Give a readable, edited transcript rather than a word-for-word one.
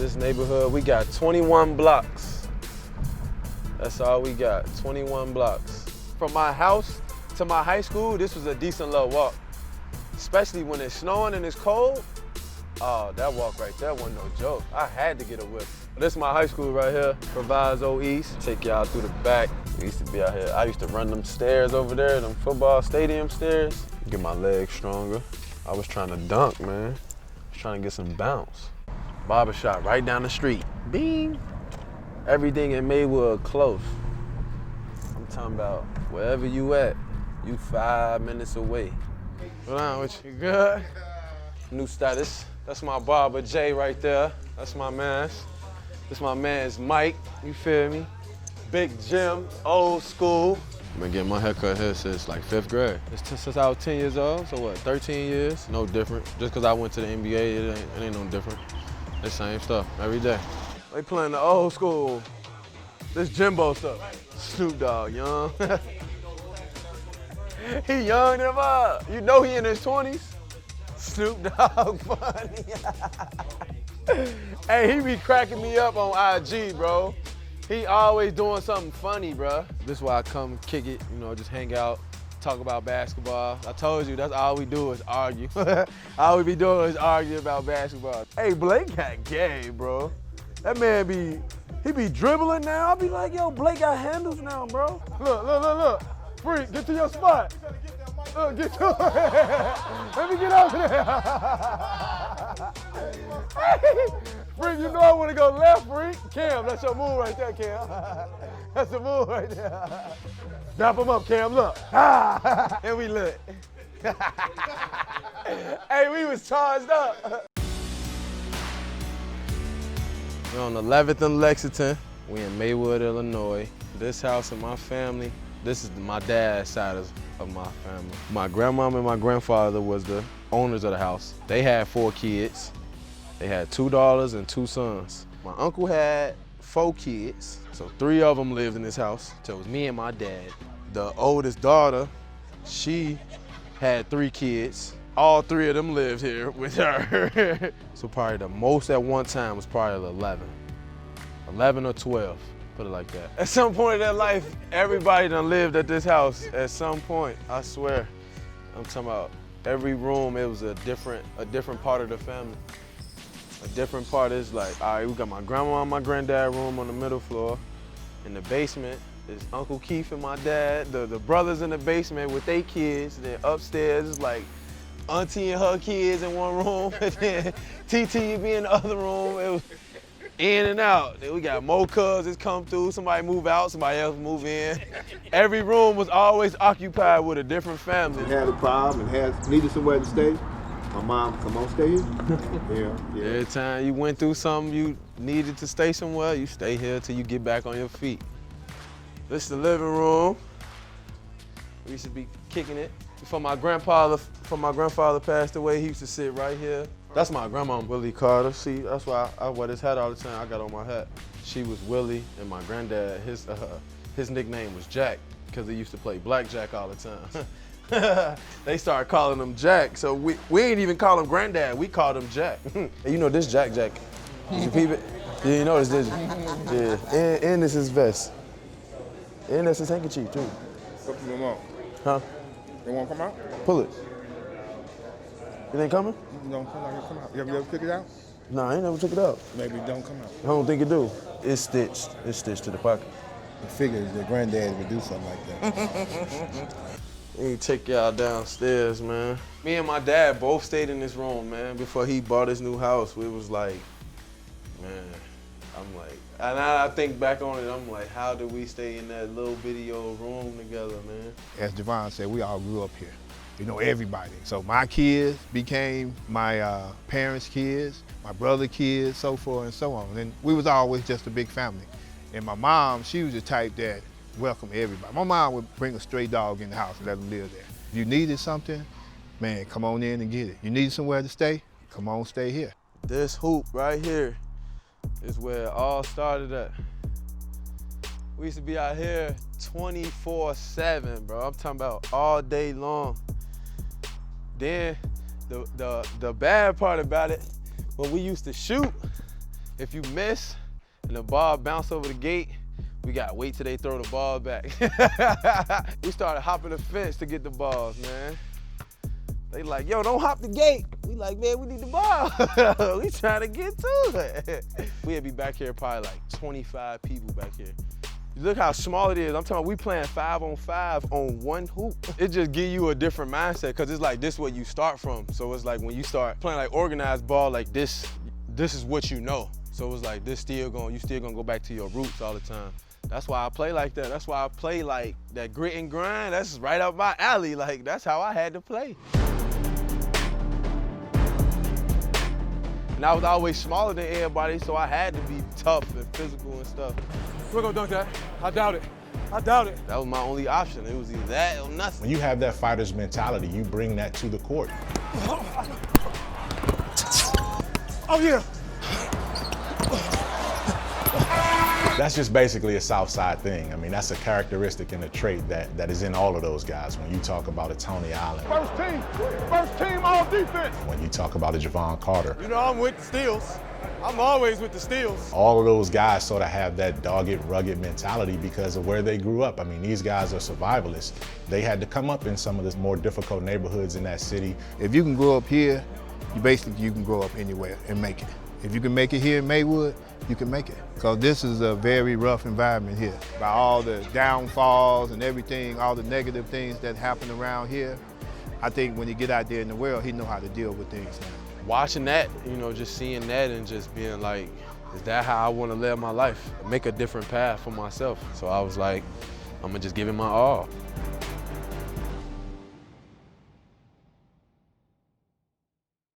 this neighborhood, we got 21 blocks. That's all we got, 21 blocks. From my house to my high school, this was a decent little walk. Especially when it's snowing and it's cold. Oh, that walk right there wasn't no joke. I had to get a whip. This is my high school right here, Proviso East. Take y'all through the back. We used to be out here. I used to run them stairs over there, them football stadium stairs. Get my legs stronger. I was trying to dunk, man. I was trying to get some bounce. Barbershop right down the street. Bing. Everything in Maywood close. I'm talking about wherever you at, you 5 minutes away. What's on with you? Good? New status. That's my barber, Jay, right there. That's my man. This my man's Mike, you feel me? Big Jim, old school. I've been getting my haircut here since like 5th grade. Since I was 10 years old, so what, 13 years? No different. Just because I went to the NBA, it ain't no different. The same stuff every day. They playing the old school, this Jimbo stuff. Snoop Dogg, young. He young them up. You know he in his 20s. Snoop Dogg funny. Hey, he be cracking me up on IG, bro. He always doing something funny, bro. This is why I come kick it, you know, just hang out, talk about basketball. I told you, that's all we do is argue. All we be doing is argue about basketball. Hey, Blake got game, bro. That man he be dribbling now. I be like, yo, Blake got handles now, bro. Look. Freak, get to your spot. Look, get to it. Let me get over there. Freak, you know I want to go left, Freak. Cam, that's your move right there, Cam. That's the move right there. Drop him up, Cam, look. And we lit. Hey, we was charged up. We're on 11th and Lexington. We in Maywood, Illinois. This house and my family, this is my dad's side of my family. My grandmama and my grandfather was the owners of the house. They had 4 kids. They had 2 daughters and 2 sons. My uncle had 4 kids, so 3 of them lived in this house. So it was me and my dad. The oldest daughter, she had 3 kids. All 3 of them lived here with her. So probably the most at one time was probably 11. 11 or 12, put it like that. At some point in their life, everybody done lived at this house at some point, I swear. I'm talking about every room, it was a different part of the family. A different part is like, all right, we got my grandma and my granddad room on the middle floor. In the basement is Uncle Keith and my dad, the brothers in the basement with their kids. Then upstairs is like Auntie and her kids in one room, and then TT be in the other room. It was in and out. Then we got more cousins come through, somebody move out, somebody else move in. Every room was always occupied with a different family. Had a problem and needed somewhere to stay. My mom, come on, stay here. Yeah. Every time you went through something, you needed to stay somewhere, you stay here till you get back on your feet. This is the living room. We used to be kicking it. Before my grandfather passed away, he used to sit right here. That's my grandma, Willie Carter. See, that's why I wear this hat all the time. I got on my hat. She was Willie, and my granddad, his nickname was Jack, because he used to play blackjack all the time. They started calling him Jack, so we ain't even call him Granddad, we called him Jack. You know this Jack. Did you peep it? Yeah, you noticed, did you? Yeah, and this is his vest. And that's his handkerchief, too. Put them out. Huh? They won't come out? Pull it. It ain't coming? Don't come out. You ever pick it out? Nah, I ain't never took it out. Maybe it don't come out. I don't think it do. It's stitched. It's stitched to the pocket. I figured your granddad would do something like that. Let me take y'all downstairs, man. Me and my dad both stayed in this room, man. Before he bought his new house, it was like, man, I'm like, and I think back on it, I'm like, how did we stay in that little bitty old room together, man? As Jevon said, we all grew up here. You know, everybody. So my kids became my parents' kids, my brother's kids, so forth and so on. And we was always just a big family. And my mom, she was the type that welcomed everybody. My mom would bring a stray dog in the house and let him live there. If you needed something, man, come on in and get it. You need somewhere to stay, come on, stay here. This hoop right here is where it all started at. We used to be out here 24/7, bro. I'm talking about all day long. Then the bad part about it, when we used to shoot, If you miss and the ball bounce over the gate, we gotta wait till they throw the ball back. We started hopping the fence to get the balls, man. They like, yo, don't hop the gate. We like, man, we need the ball. We trying to get to it. We'd be back here probably like 25 people back here. Look how small it is. I'm talking about we playing 5-on-5 on one hoop. It just give you a different mindset because it's like this is what you start from. So it's like when you start playing like organized ball like this is what you know. So it's like you still gonna go back to your roots all the time. That's why I play like that. That's why I play like that grit and grind. That's right up my alley. Like that's how I had to play. And I was always smaller than everybody, so I had to be tough and physical and stuff. We're gonna dunk that. I doubt it. I doubt it. That was my only option. It was either that or nothing. When you have that fighter's mentality, you bring that to the court. Oh, yeah. That's just basically a Southside thing. I mean, that's a characteristic and a trait that is in all of those guys. When you talk about a Tony Allen. First team all defense. When you talk about a Jevon Carter. You know, I'm with the steals. I'm always with the steals. All of those guys sort of have that dogged, rugged mentality because of where they grew up. I mean, these guys are survivalists. They had to come up in some of the more difficult neighborhoods in that city. If you can grow up here, you can grow up anywhere and make it. If you can make it here in Maywood, you can make it. Because this is a very rough environment here. By all the downfalls and everything, all the negative things that happen around here, I think when you get out there in the world, he know how to deal with things now. Watching that, you know, just seeing that and just being like, is that how I want to live my life? Make a different path for myself. So I was like, I'm gonna just give it my all.